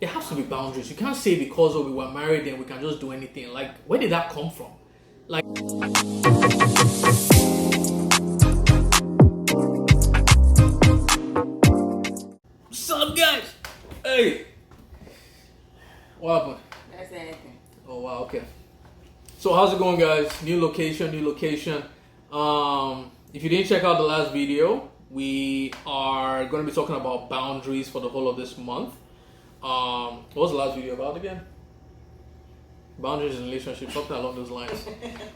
There has to be boundaries. You can't say because we were married and we can just do anything. Like, where did that come from? Like, what's up, guys? Hey, what happened? That's anything. Oh wow, okay. So how's it going, guys? New location. If you didn't check out the last video, we are going to be talking about boundaries for the whole of this month. What was the last video about again? Boundaries in relationships, something along those lines.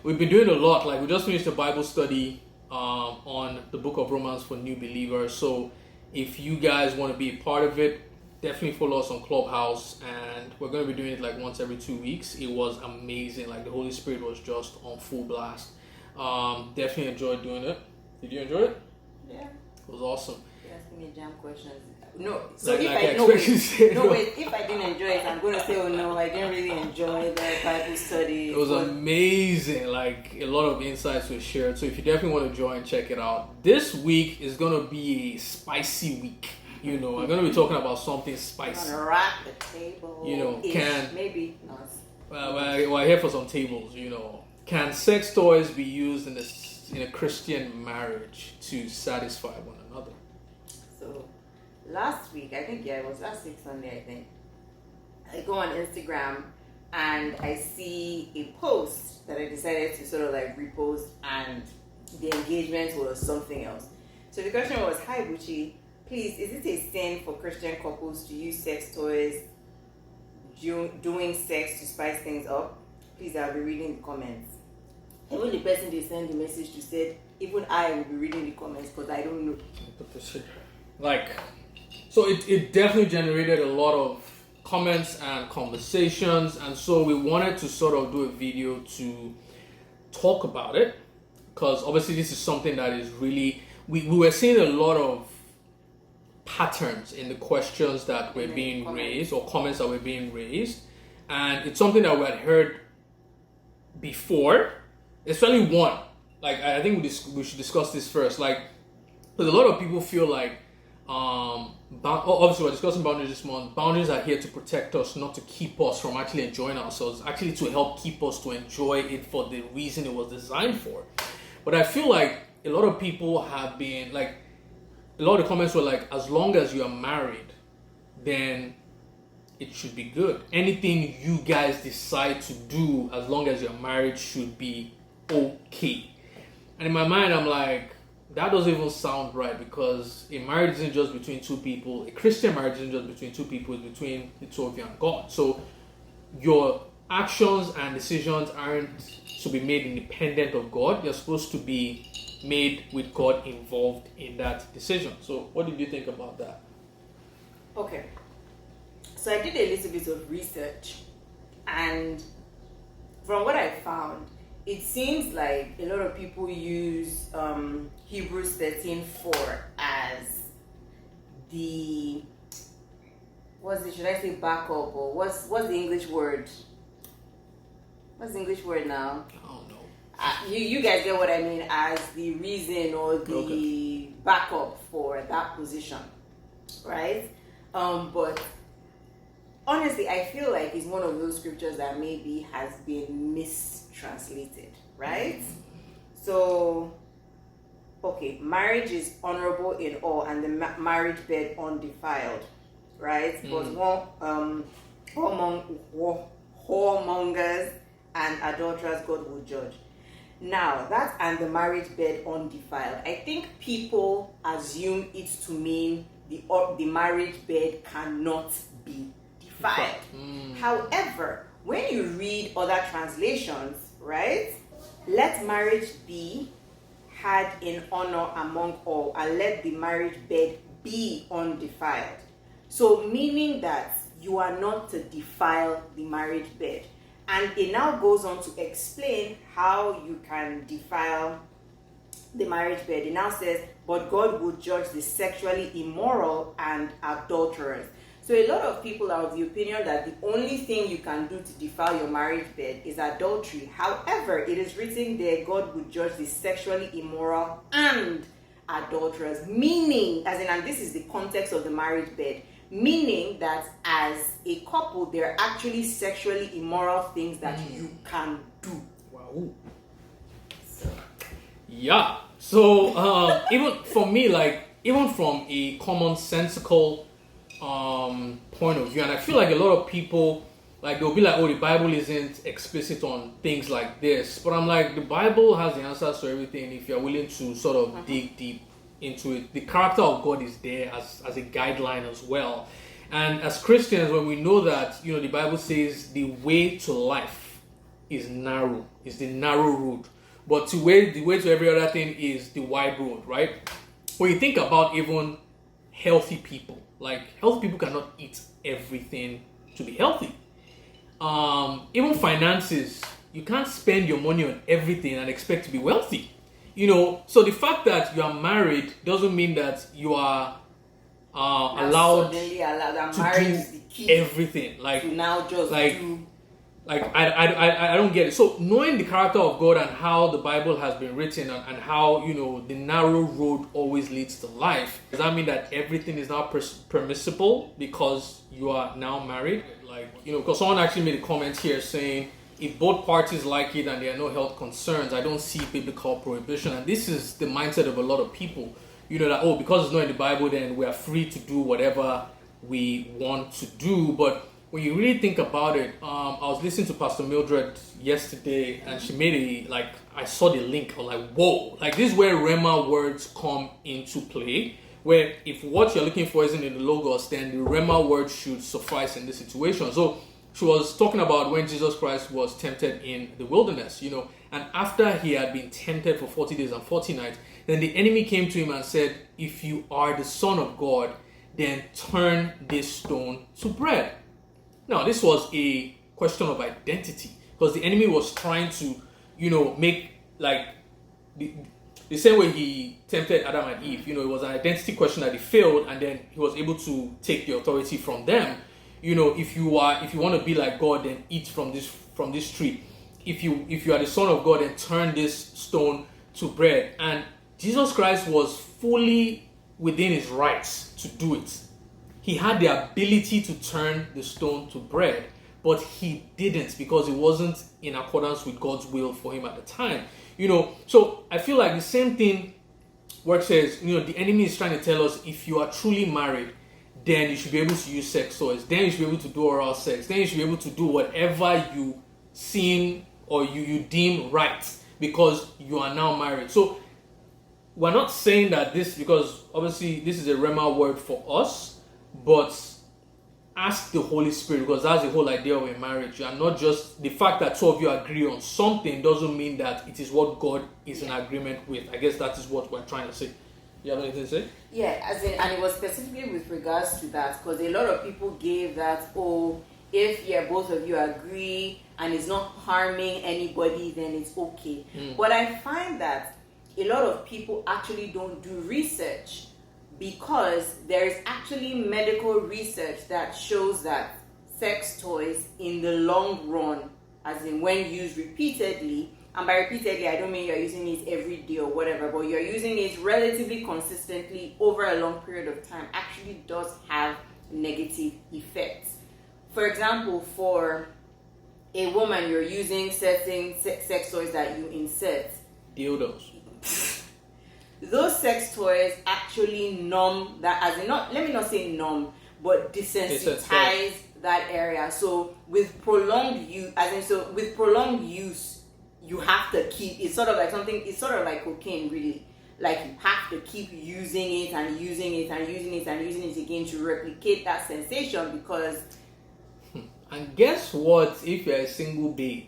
We've been doing a lot. Like, we just finished a Bible study on the book of Romans for new believers. So if you guys want to be a part of it, definitely follow us on Clubhouse, and we're going to be doing it like once every 2 weeks. It was amazing. Like, the Holy Spirit was just on full blast. Definitely enjoyed doing it. Did you enjoy it? Yeah. It was awesome. You're asking me jam questions. No. So Like, if like I I no expect you to say wait, no no. wait, if I didn't enjoy it, I'm gonna say, oh no, I didn't really enjoy the Bible study. It was amazing. Like, a lot of insights were shared. So if you definitely want to join, check it out. This week is gonna be a spicy week. You know, I'm gonna be talking about something spicy. Gonna rock the table. You know, maybe not. We're here for some tables. You know, can sex toys be used in a Christian marriage to satisfy one another? So last week, I think it was last week Sunday, I think. I go on Instagram and I see a post that I decided to sort of like repost, and the engagement was something else. So the question was, hi Bucci, please, is it a sin for Christian couples to use sex toys doing sex to spice things up? Please, I'll be reading the comments. Even the person they sent the message to said, even I will be reading the comments because I don't know. Like, so it definitely generated a lot of comments and conversations, and so we wanted to sort of do a video to talk about it, because obviously this is something that is really, we were seeing a lot of patterns in the questions that were being raised, or comments that were being raised, and it's something that we had heard before, especially one. Like, I think we should discuss this first. Like, because a lot of people feel like, obviously we're discussing boundaries this month. Boundaries are here to protect us, not to keep us from actually enjoying ourselves, actually to help keep us to enjoy it for the reason it was designed for. But I feel like a lot of people have been like, a lot of the comments were like, as long as you are married, then it should be good. Anything you guys decide to do as long as you're married should be okay. And in my mind, I'm like, that doesn't even sound right, because a marriage isn't just between two people. A Christian marriage isn't just between two people, it's between the two of you and God. So your actions and decisions aren't to be made independent of God. You're supposed to be made with God involved in that decision. So what did you think about that? Okay. So I did a little bit of research, and from what I found, it seems like a lot of people use Hebrews 13:4 as the, should I say backup, or what's the English word? What's the English word now? I don't know. You guys get what I mean, as the reason or the backup for that position, right? But honestly, I feel like it's one of those scriptures that maybe has been mistranslated, right? So, okay, marriage is honorable in all, and the marriage bed undefiled, right? But whoremongers and adulterers God will judge. Now, that and the marriage bed undefiled, I think people assume it to mean the marriage bed cannot be defiled. However, when you read other translations, right, let marriage be had in honor among all, and let the marriage bed be undefiled. So meaning that you are not to defile the marriage bed. And it now goes on to explain how you can defile the marriage bed. It now says, but God will judge the sexually immoral and adulterers. So a lot of people are of the opinion that the only thing you can do to defile your marriage bed is adultery. However, it is written there, God will judge the sexually immoral and adulterers, meaning, as in, and this is the context of the marriage bed, meaning that as a couple, there are actually sexually immoral things that you can do. Wow. So. Yeah. So even for me, like even from a commonsensical point of view, and I feel like a lot of people like they'll be like, oh, the Bible isn't explicit on things like this, but I'm like, the Bible has the answers to everything if you're willing to sort of dig deep into it. The character of God is there as a guideline as well. And as Christians, when we know that, you know, the Bible says the way to life is narrow, is the narrow road, but the way to every other thing is the wide road, right? When you think about even healthy people, like healthy people cannot eat everything to be healthy. Even finances, you can't spend your money on everything and expect to be wealthy. You know, so the fact that you are married doesn't mean that you are allowed to do everything. Like to now just do. Like I don't get it. So knowing the character of God and how the Bible has been written and how, you know, the narrow road always leads to life, does that mean that everything is now permissible because you are now married? Like, you know, because someone actually made a comment here saying, if both parties like it and there are no health concerns, I don't see biblical prohibition. And this is the mindset of a lot of people. You know, that, oh, because it's not in the Bible, then we are free to do whatever we want to do. But when you really think about it, I was listening to Pastor Mildred yesterday, and she made I saw the link. I was like, whoa, like this is where Rhema words come into play, where if what you're looking for isn't in the Logos, then the Rhema word should suffice in this situation. So she was talking about when Jesus Christ was tempted in the wilderness, you know, and after he had been tempted for 40 days and 40 nights, then the enemy came to him and said, if you are the Son of God, then turn this stone to bread. Now, this was a question of identity, because the enemy was trying to, you know, make like the same way he tempted Adam and Eve. You know, it was an identity question that he failed, and then he was able to take the authority from them. You know, if you want to be like God, then eat from this tree. If you are the Son of God, then turn this stone to bread. And Jesus Christ was fully within his rights to do it. He had the ability to turn the stone to bread, but he didn't because it wasn't in accordance with God's will for him at the time. You know, so I feel like the same thing where it says, you know, the enemy is trying to tell us if you are truly married, then you should be able to use sex toys. Then you should be able to do oral sex. Then you should be able to do whatever you seem or you deem right because you are now married. So we're not saying that this, because obviously this is a Rhema word for us, but ask the Holy Spirit, because that's the whole idea of a marriage. You are not just, the fact that two of you agree on something doesn't mean that it is what God is in agreement with. I guess that is what we're trying to say. You have anything to say? Yeah, and it was specifically with regards to that, because a lot of people gave that, oh, if both of you agree and it's not harming anybody, then it's okay. But I find that a lot of people actually don't do research, because there is actually medical research that shows that sex toys in the long run, as in when used repeatedly, and by repeatedly I don't mean you're using it every day or whatever, but you're using it relatively consistently over a long period of time, actually does have negative effects. For example, for a woman, you're using certain sex toys that you insert. Dildos. Those sex toys actually numb that, as in, not, let me not say numb, but desensitize that area. So with prolonged use, you have to keep, it's sort of like something, it's sort of like cocaine really. Like you have to keep using it and using it and using it and using it again to replicate that sensation, because... And guess what, if you're a single babe?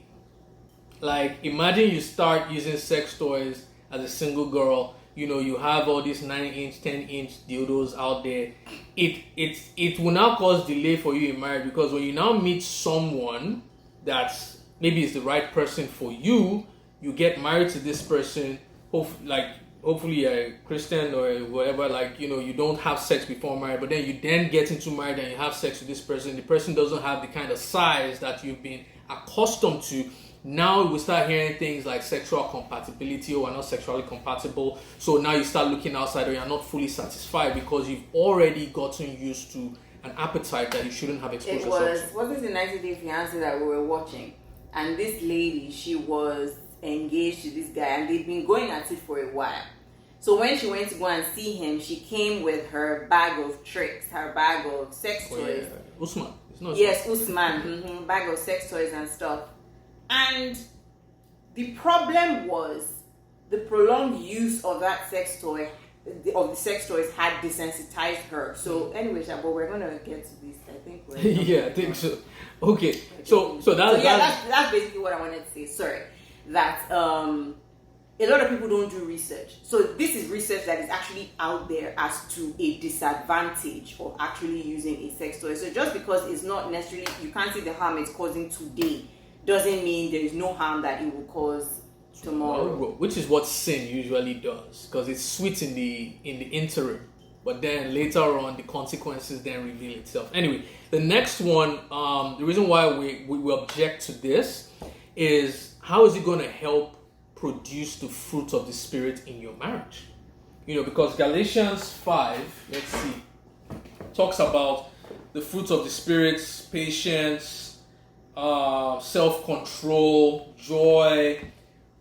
Like, imagine you start using sex toys as a single girl. You know, you have all these 9-inch, 10-inch dildos out there. It will now cause delay for you in marriage, because when you now meet someone that's maybe is the right person for you, you get married to this person. Hopefully you're a Christian or whatever. Like, you know, you don't have sex before marriage, but then you then get into marriage and you have sex with this person. The person doesn't have the kind of size that you've been accustomed to. Now we start hearing things like sexual compatibility, or we're not sexually compatible. So now you start looking outside, or you're not fully satisfied because you've already gotten used to an appetite that you shouldn't have exposed It yourself to. wasn't the 90-Day Fiancé that we were watching, and this lady, she was engaged to this guy, and they'd been going at it for a while. So when she went to go and see him, she came with her bag of tricks, her bag of sex toys. Yeah. Usman. It's not Yes, Usman, bag of sex toys and stuff. And the problem was the prolonged use of that sex toy, of the sex toys, had desensitized her. So anyway, but we're gonna get to this. I think we're yeah, I think so. Okay, so that's basically what I wanted to say. Sorry, that a lot of people don't do research. So this is research that is actually out there as to a disadvantage of actually using a sex toy. So just because it's not necessarily, you can't see the harm it's causing today, doesn't mean there is no harm that it will cause tomorrow. Which is what sin usually does, because it's sweet in the interim, but then later on the consequences then reveal itself. Anyway, the next one, the reason why we object to this is, how is it going to help produce the fruit of the Spirit in your marriage? Because Galatians 5, let's see, talks about the fruits of the Spirit: patience, self-control, joy.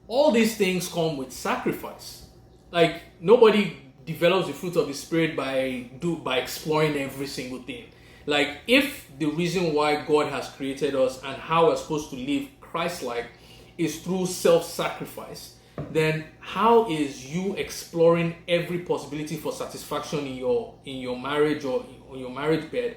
All these things come with sacrifice. Like, nobody develops the fruit of the Spirit by exploring every single thing. Like, if the reason why God has created us and how we're supposed to live Christ-like is through self-sacrifice, then how is you exploring every possibility for satisfaction in your marriage or on your marriage bed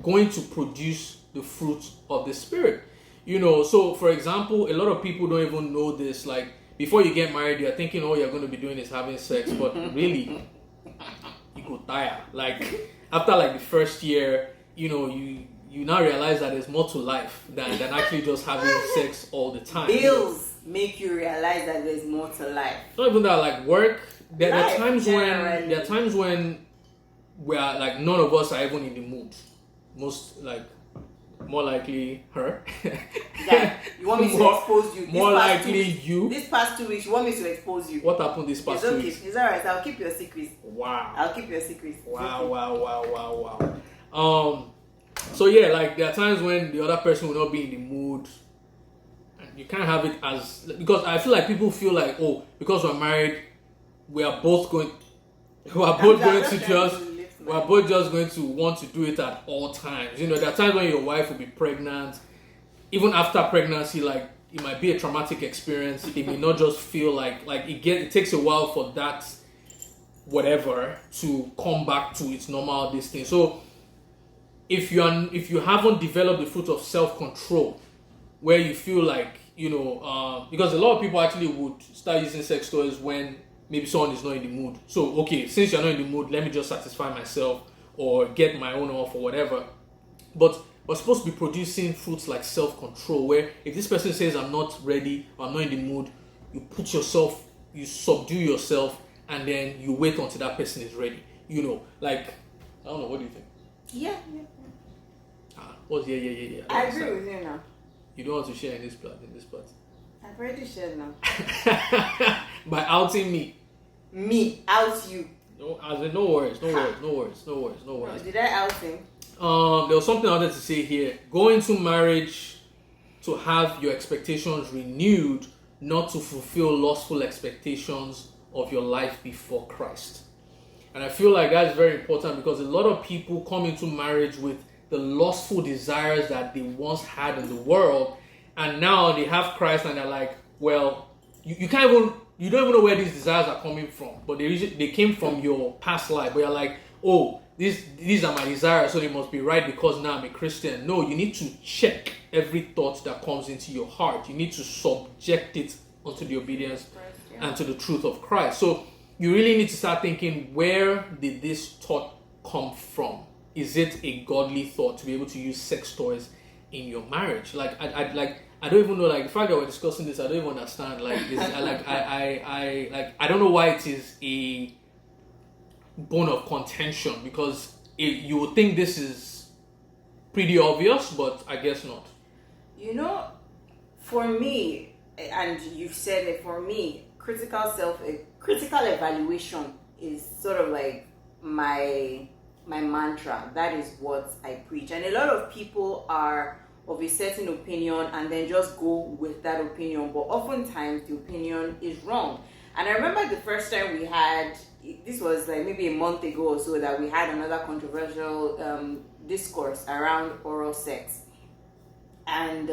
going to produce the fruit of the Spirit? So for example, a lot of people don't even know this. Like, before you get married, you're thinking all you're going to be doing is having sex, but really you go tire. Like, after like the first year, you now realize that there's more to life than actually just having sex all the time. Bills make you realize that there's more to life. Not even that, like work. There are times when we are like, none of us are even in the mood. More likely her. Yeah, you want me to expose you? More likely you. This past 2 weeks, you want me to expose you? What happened this past 2 weeks? It's alright. I'll keep your secrets. Wow. I'll keep your secrets. Wow. So yeah, like there are times when the other person will not be in the mood, and you can't have it because I feel like people feel like, oh, because we're married, we are both just going to want to do it at all times. There are times when your wife will be pregnant, even after pregnancy, like it might be a traumatic experience. It may not just feel like it takes a while for that whatever to come back to its normal distance. So if you haven't developed the fruit of self-control, where you feel like, because a lot of people actually would start using sex toys when maybe someone is not in the mood. So, okay, since you're not in the mood, let me just satisfy myself or get my own off or whatever. But we're supposed to be producing fruits like self-control, where if this person says, I'm not ready or I'm not in the mood, you subdue yourself, and then you wait until that person is ready. Like, I don't know, what do you think? Yeah. Yeah. I agree with you now. You don't want to share in this part. I've already shared now. By outing me. Me out you. No worries. Did I out him? There was something I wanted to say here. Go into marriage to have your expectations renewed, not to fulfill lustful expectations of your life before Christ. And I feel like that's very important, because a lot of people come into marriage with the lustful desires that they once had in the world, and now they have Christ and they're like, well, you don't even know where these desires are coming from, but they came from your past life. But you're like, oh, these are my desires, so they must be right because now I'm a Christian. No, you need to check every thought that comes into your heart. You need to subject it unto the obedience and to the truth of Christ. So you really need to start thinking, where did this thought come from? Is it a godly thought to be able to use sex toys in your marriage? Like, I don't even know, like, the fact that we're discussing this, I don't even understand. Like, I don't know why it is a bone of contention, because you would think this is pretty obvious, but I guess not. For me, and you've said it, for me, critical evaluation is sort of like my my mantra. That is what I preach. And a lot of people are of a certain opinion and then just go with that opinion, but oftentimes the opinion is wrong. And I remember the first time we had, this was like maybe a month ago or so, that we had another controversial discourse around oral sex. And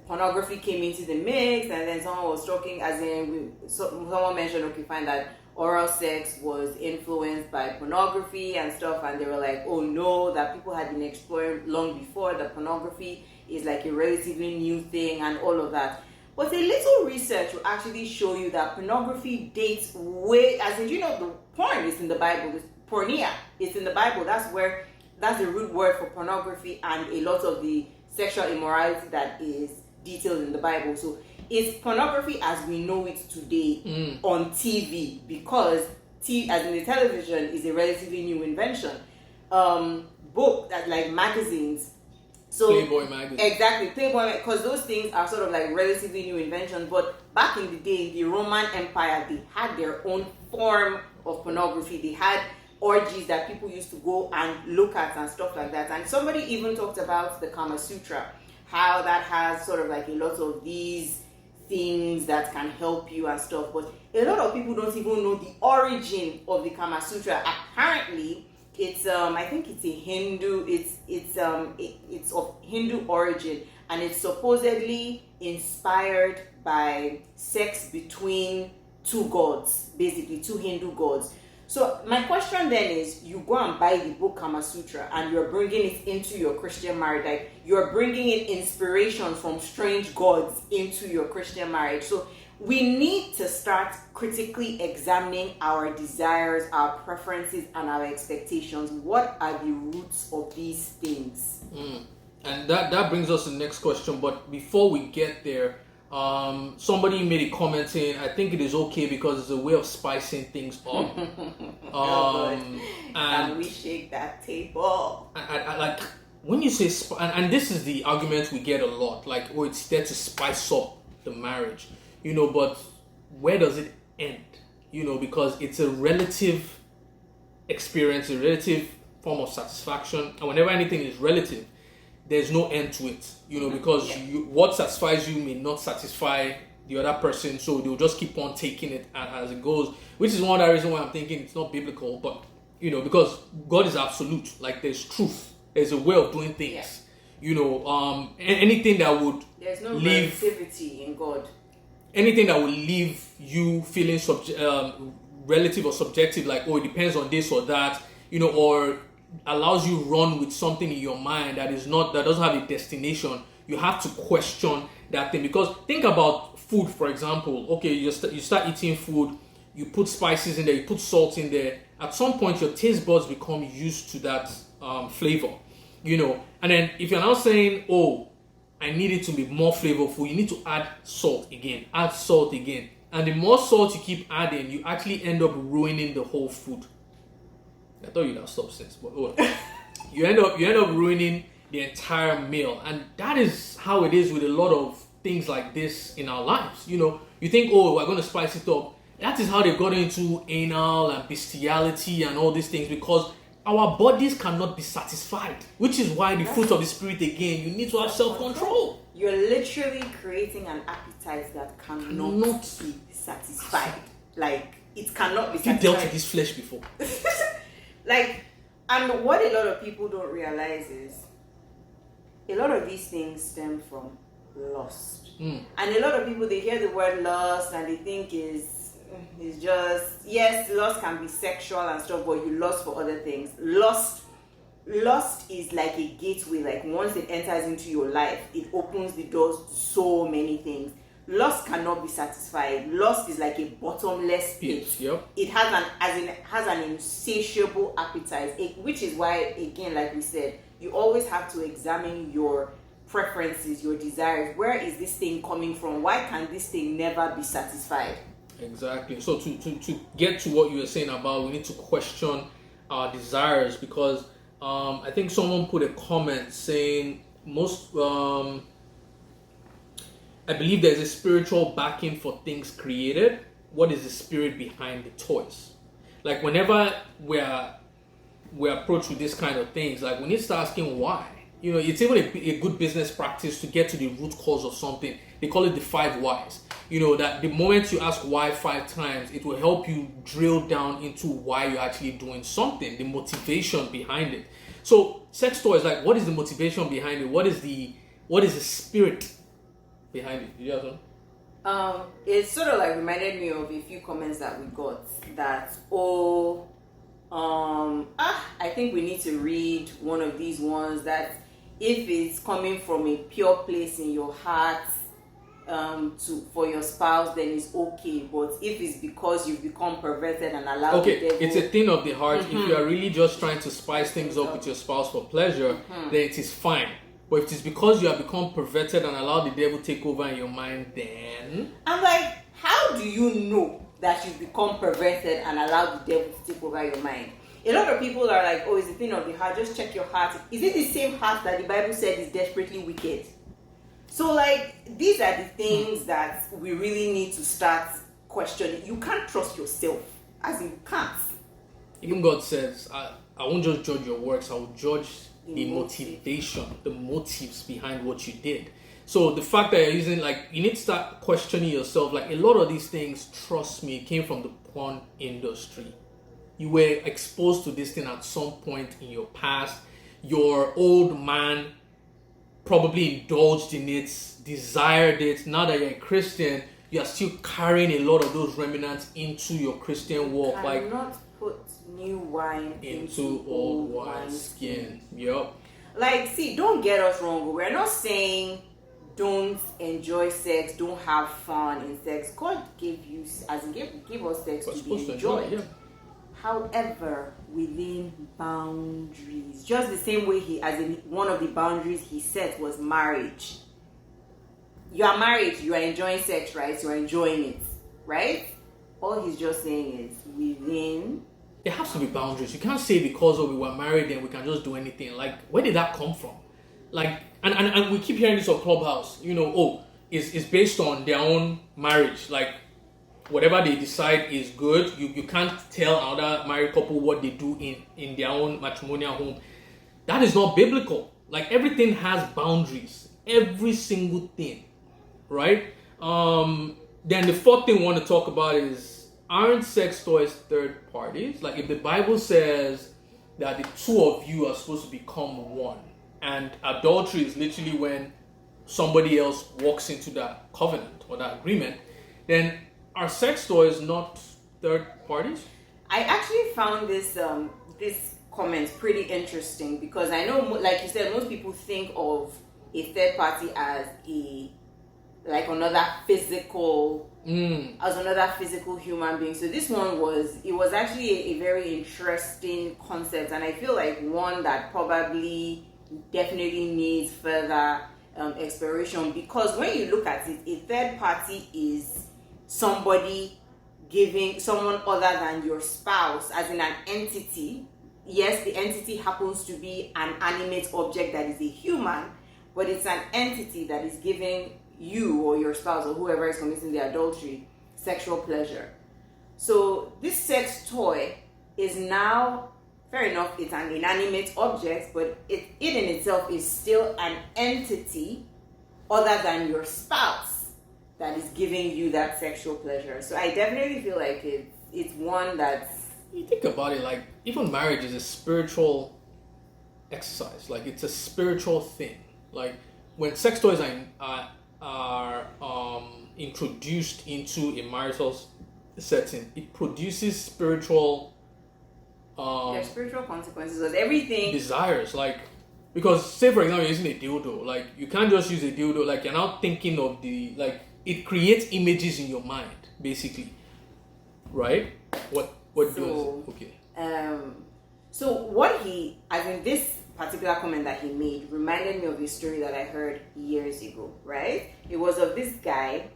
pornography came into the mix, and then someone was talking, as in someone mentioned, okay, fine, that oral sex was influenced by pornography and stuff, and they were like, oh no, that people had been exploring long before, that pornography is like a relatively new thing and all of that. But a little research will actually show you that pornography dates way, as in, the porn is in the Bible, pornea, it's in the Bible. That's the root word for pornography and a lot of the sexual immorality that is detailed in the Bible. So it's pornography as we know it today on TV, because as in the television is a relatively new invention. Book that, like magazines. So Playboy magazine. Exactly, Playboy, because those things are sort of like relatively new inventions. But back in the day, in the Roman Empire, they had their own form of pornography. They had orgies that people used to go and look at and stuff like that. And somebody even talked about the Kama Sutra, how that has sort of like a lot of these things that can help you and stuff. But a lot of people don't even know the origin of the Kama Sutra. Apparently, it's I think it's a Hindu. It's of Hindu origin, and it's supposedly inspired by sex between two gods, basically two Hindu gods. So my question then is, you go and buy the book Kama Sutra and you're bringing it into your Christian marriage. Like, you're bringing in inspiration from strange gods into your Christian marriage. So we need to start critically examining our desires, our preferences, and our expectations. What are the roots of these things? And that brings us to the next question. But before we get there, somebody made a comment saying, I think it is okay because it's a way of spicing things up. And we shake that table. I like when you say and this is the argument we get a lot, like, oh, it's there to spice up the marriage, but where does it end? Because it's a relative experience, a relative form of satisfaction, and whenever anything is relative, there's no end to it, because what satisfies you may not satisfy the other person, so they'll just keep on taking it as it goes, which is one of the reasons why I'm thinking it's not biblical, but, because God is absolute, like there's truth, there's a way of doing things, anything that would there's no relativity in God. Anything that will leave you feeling relative or subjective, like, oh, it depends on this or that, or allows you run with something in your mind that doesn't have a destination, you have to question that thing. Because think about food, for example. Okay, you start eating food, you put spices in there, you put salt in there. At some point, your taste buds become used to that flavor, And then if you're now saying, oh, I need it to be more flavorful, you need to add salt again. And the more salt you keep adding, you actually end up ruining the whole food. I thought you'd have stopped since, but you end up ruining the entire meal. And that is how it is with a lot of things like this in our lives. You think, oh, we're going to spice it up. That is how they got into anal and bestiality and all these things, because our bodies cannot be satisfied, which is why the fruit of the Spirit, again, you need to have self-control. You're literally creating an appetite that cannot be satisfied. Like, it cannot be satisfied. You dealt with this flesh before. And what a lot of people don't realize is a lot of these things stem from lust. And a lot of people, they hear the word lust and they think is just, yes, lust can be sexual and stuff, but you lust for other things. Lust is like a gateway. Like, once it enters into your life, it opens the doors to so many things. Lust cannot be satisfied. Lust is like a bottomless pit. Yep. It has an insatiable appetite, which is why, again, like we said, you always have to examine your preferences, your desires. Where is this thing coming from? Why can this thing never be satisfied? Exactly. So to get to what you were saying about, we need to question our desires, because I think someone put a comment saying I believe there's a spiritual backing for things created. What is the spirit behind the toys? Like, whenever we're we're approached with this kind of things, like we need to start asking why. You know, it's even a good business practice to get to the root cause of something. They call it the 5 whys. You know, that the moment you ask why 5 times, it will help you drill down into why you're actually doing something, the motivation behind it. So sex toys, like, what is the motivation behind it? What is the spirit behind it? Did you have something? It sort of like reminded me of a few comments that we got that, I think we need to read one of these ones that if it's coming from a pure place in your heart for your spouse, then it's okay. But if it's because you've become perverted and allowed the devil, it's a thing of the heart. If you are really just trying to spice things up with your spouse for pleasure, then it is fine. But if it's because you have become perverted and allowed the devil take over in your mind, then I'm like, how do you know that you've become perverted and allowed the devil to take over your mind? A lot of people are like, oh, it's a thing of the heart, just check your heart. Is it the same heart that the Bible said is desperately wicked? So, like, these are the things that we really need to start questioning. You can't trust yourself, as in you can't. Even God says, I won't just judge your works, I will judge the motivation, the motives behind what you did. So the fact that you're using, like, you need to start questioning yourself. Like, a lot of these things, trust me, came from the porn industry. You were exposed to this thing at some point in your past. Your old man probably indulged in it, desired it. Now that you're a Christian, you are still carrying a lot of those remnants into your Christian walk. You cannot put new wine into old wine skin. Yep. Like, see, don't get us wrong. We're not saying don't enjoy sex, don't have fun in sex. God gave you, gave us sex to be enjoyed. Yeah. However, within boundaries. Just the same way one of the boundaries he set was marriage. You are married, you are enjoying sex, right? You are enjoying it, right? All he's just saying is within. There has to be boundaries. You can't say because we were married then we can just do anything. Like, where did that come from? Like, and we keep hearing this on Clubhouse. You know, it's based on their own marriage. Like, whatever they decide is good. You can't tell another married couple what they do in their own matrimonial home. That is not biblical. Like, everything has boundaries. Every single thing. Right? Then the 4th thing we want to talk about is, aren't sex toys third parties? Like, if the Bible says that the 2 of you are supposed to become one, and adultery is literally when somebody else walks into that covenant or that agreement, then are sex toys not third parties? I actually found this comment pretty interesting because I know, like you said, most people think of a third party as another physical human being. So this one was actually a very interesting concept, and I feel like one that probably definitely needs further exploration, because when you look at it, a third party is somebody giving someone other than your spouse, as in an entity. Yes, the entity happens to be an animate object that is a human, but it's an entity that is giving you or your spouse or whoever is committing the adultery sexual pleasure. So this sex toy is now, fair enough, it's an inanimate object, but it in itself is still an entity other than your spouse that is giving you that sexual pleasure. So I definitely feel like it's one that's... You think about it, like, even marriage is a spiritual exercise. Like, it's a spiritual thing. Like, when sex toys are introduced into a marital setting, it produces spiritual spiritual consequences of everything. Desires, like, because say for example you're using a dildo, like, you can't just use a dildo, like, you're now thinking of it creates images in your mind, basically, right? What does okay? So what this particular comment that he made reminded me of a story that I heard years ago, right? It was of this guy,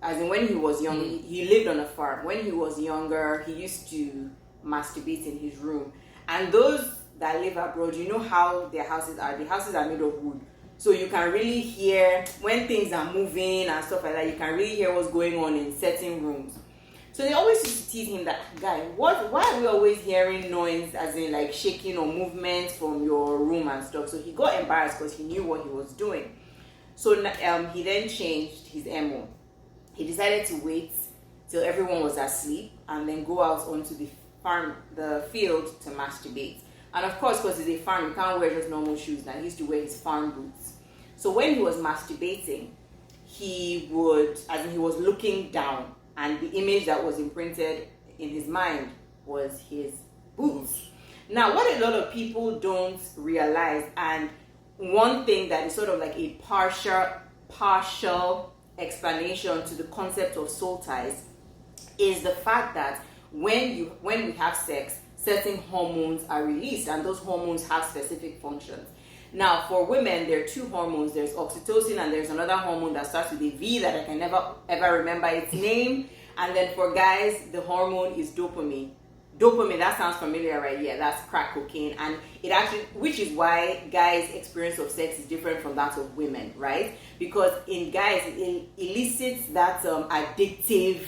as in when he was young, he lived on a farm. When he was younger, he used to masturbate in his room. And those that live abroad, you know how their houses are. The houses are made of wood. So you can really hear when things are moving and stuff like that. You can really hear what's going on in certain rooms. So they always used to tease him that, guy, why are we always hearing noise, as in like shaking or movement from your room and stuff? So he got embarrassed because he knew what he was doing. So he then changed his MO. He decided to wait till everyone was asleep and then go out onto the field to masturbate. And of course, because it's a farm, you can't wear just normal shoes now. He used to wear his farm boots. So when he was masturbating, he was looking down, and the image that was imprinted in his mind was his boots. Now, what a lot of people don't realize, and one thing that is sort of like a partial explanation to the concept of soul ties, is the fact that when we have sex, certain hormones are released, and those hormones have specific functions. Now, for women, there are two hormones. There's oxytocin, and there's another hormone that starts with a V that I can never ever remember its name. And then for guys, the hormone is dopamine. Dopamine, that sounds familiar, right? Yeah, that's crack cocaine. And it actually, which is why guys' experience of sex is different from that of women, right? Because in guys, it elicits that addictive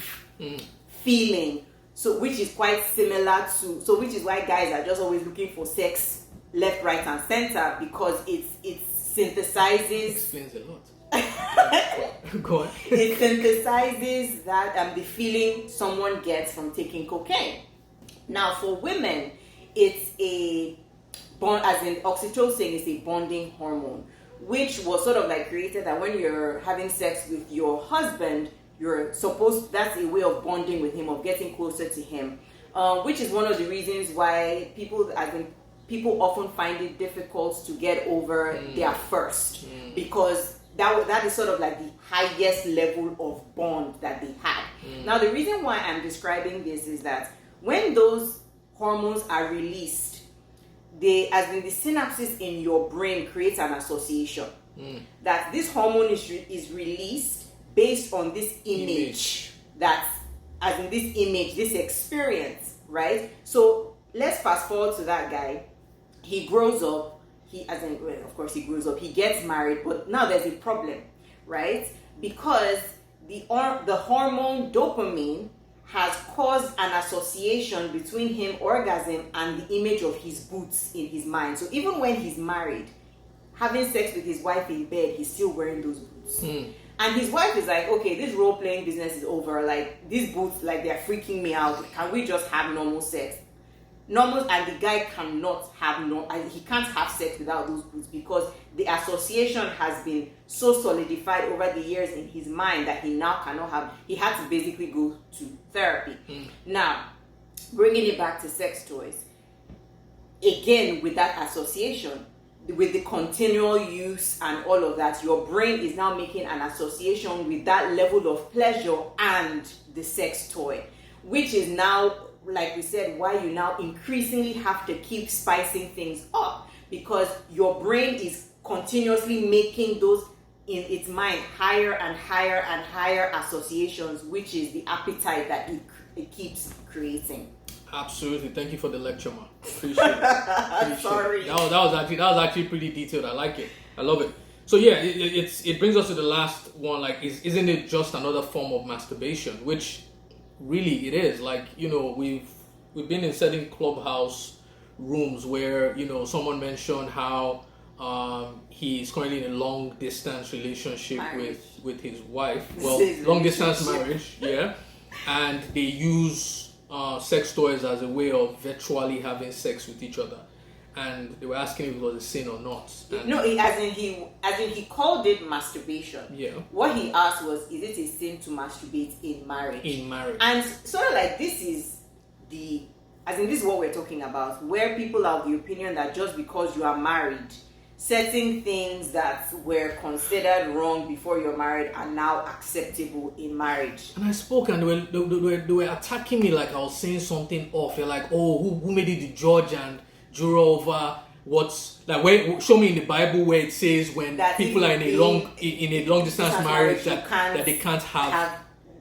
feeling. So, which is quite similar to, which is why guys are just always looking for sex left, right, and center, because it synthesizes. Explains a lot. Go on. It synthesizes that the feeling someone gets from taking cocaine. Now, for women, it's a bond, as in oxytocin is a bonding hormone, which was sort of like created that when you're having sex with your husband, that's a way of bonding with him, of getting closer to him, which is one of the reasons why people often find it difficult to get over their first, because that is sort of like the highest level of bond that they had. Now, the reason why I'm describing this is that when those hormones are released, the synapses in your brain creates an association that this hormone is released based on this image, this experience, right? So let's fast forward to that guy. He grows up, of course he grows up, he gets married, but now there's a problem, right? Because the hormone dopamine has caused an association between him orgasm and the image of his boots in his mind. So even when he's married, having sex with his wife in bed, he's still wearing those boots. And his wife is like, okay, this role-playing business is over. Like, these boots, like, they're freaking me out. Can we just have normal sex? And the guy cannot he can't have sex without those boots, because the association has been so solidified over the years in his mind that he now cannot have, he had to basically go to therapy. Now, bringing it back to sex toys, again, with that association, with the continual use and all of that, your brain is now making an association with that level of pleasure and the sex toy, which is now, like we said, why you now increasingly have to keep spicing things up, because your brain is continuously making those, in its mind, higher and higher and higher associations, which is the appetite that it keeps creating. Absolutely. Thank you for the lecture, man. Appreciate it. Sorry. That was actually pretty detailed. I like it. I love it. So yeah, it brings us to the last one. Like, isn't it just another form of masturbation? Which really it is. Like, we've been in certain clubhouse rooms where someone mentioned how he's currently in a long distance relationship with his wife. Well, long distance marriage, yeah, and they use sex toys as a way of virtually having sex with each other, and they were asking if it was a sin or not. And no, as in he called it masturbation. Yeah. What he asked was, is it a sin to masturbate in marriage? In marriage. And sort of like this is what we're talking about, where people are of the opinion that just because you are married, certain things that were considered wrong before you're married are now acceptable in marriage. And I spoke, and they were attacking me like I was saying something off. They're like, oh, who made it the judge and juror over what's like? Show me in the Bible where it says when that people are in a long distance marriage that they can't have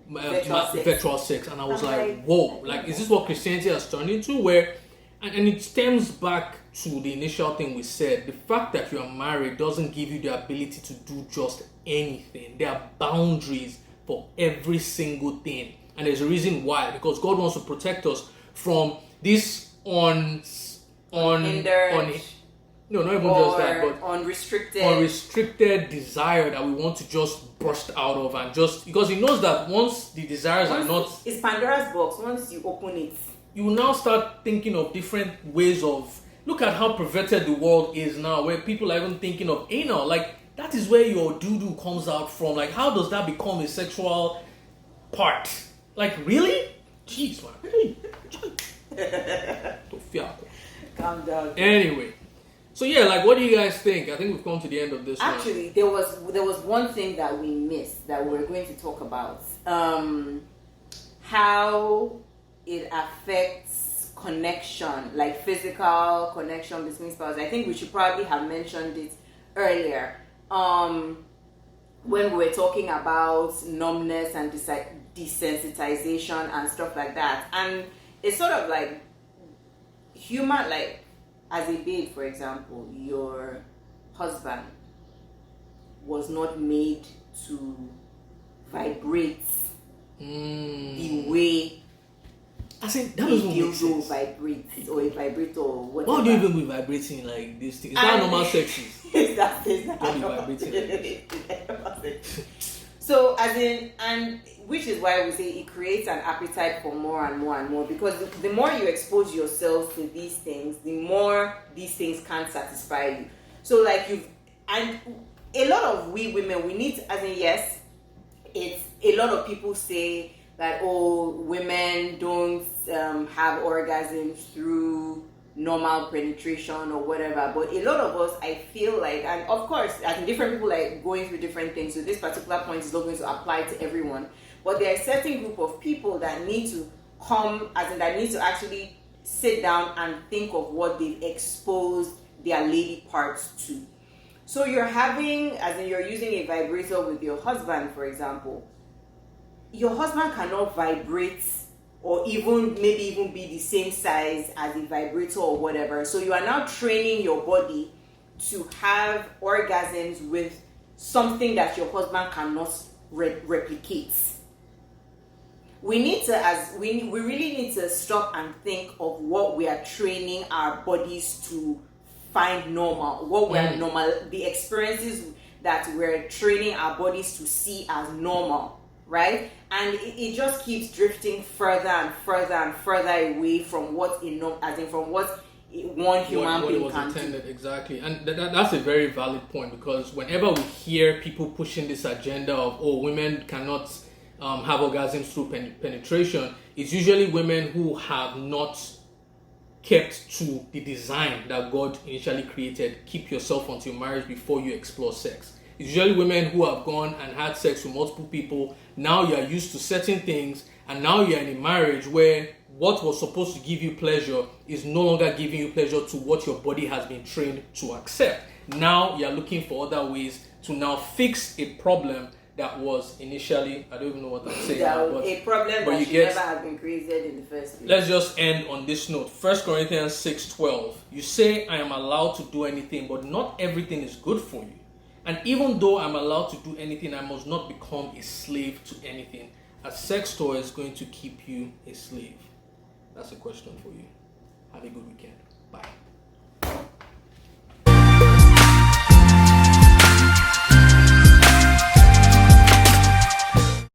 virtual sex. And I was like, whoa, like, is this what Christianity has turned into? Where and it stems back to the initial thing we said. The fact that you are married doesn't give you the ability to do just anything. There are boundaries for every single thing And there's a reason why, because God wants to protect us from this Hindered no, not even just that, but unrestricted desire that we want to just burst out of, and just because He knows that once the desires are not, it's Pandora's box. Once you open it, you will now start thinking of different ways of. Look at how perverted the world is now, where people are even thinking of anal. Like, that is where your doo-doo comes out from. Like, how does that become a sexual part? Like, really? Jeez, man. Calm down. Anyway. So yeah, like, what do you guys think? I think we've come to the end of this Actually, there was one thing that we missed that we're going to talk about. How it affects connection, like physical connection between spouses. I think we should probably have mentioned it earlier. When we were talking about numbness and desensitization and stuff like that. And it's sort of like human, like, as a babe, for example, your husband was not made to vibrate the way I said that doesn't make sense. Vibrates or a vibrator or whatever. Why do you even be vibrating like this thing? Is that normal sex? Is that don't be vibrating like this. So, as in, and which is why we say it creates an appetite for more and more and more, because the more you expose yourself to these things, the more these things can't satisfy you. So, like, and a lot of we women, we need to, as in, yes, it's a lot of people say that, oh, women don't have orgasms through normal penetration or whatever, but a lot of us, I feel like, and of course, as in different people like going through different things, so this particular point is not going to apply to everyone, but there are a certain group of people that need to come, as in that need to actually sit down and think of what they've exposed their lady parts to. So you're having, as in you're using a vibrator with your husband, for example, your husband cannot vibrate or maybe even be the same size as a vibrator or whatever. So you are now training your body to have orgasms with something that your husband cannot replicate. We need to, we really need to stop and think of what we are training our bodies to find normal, what we're normal, the experiences that we're training our bodies to see as normal, right? And it just keeps drifting further and further and further away from what from what one human being can do. Exactly. And that's a very valid point, because whenever we hear people pushing this agenda of, oh, women cannot have orgasms through penetration, it's usually women who have not kept to the design that God initially created. Keep yourself until marriage before you explore sex. It's usually women who have gone and had sex with multiple people. Now you are used to certain things, and now you're in a marriage where what was supposed to give you pleasure is no longer giving you pleasure to what your body has been trained to accept. Now you're looking for other ways to now fix a problem that was initially, I don't even know what I'm saying now, but a problem that should never have been created in the first place. Let's just end on this note. 1 Corinthians 6:12. You say, I am allowed to do anything, but not everything is good for you. And even though I'm allowed to do anything, I must not become a slave to anything. A sex toy is going to keep you a slave. That's a question for you. Have a good weekend. Bye.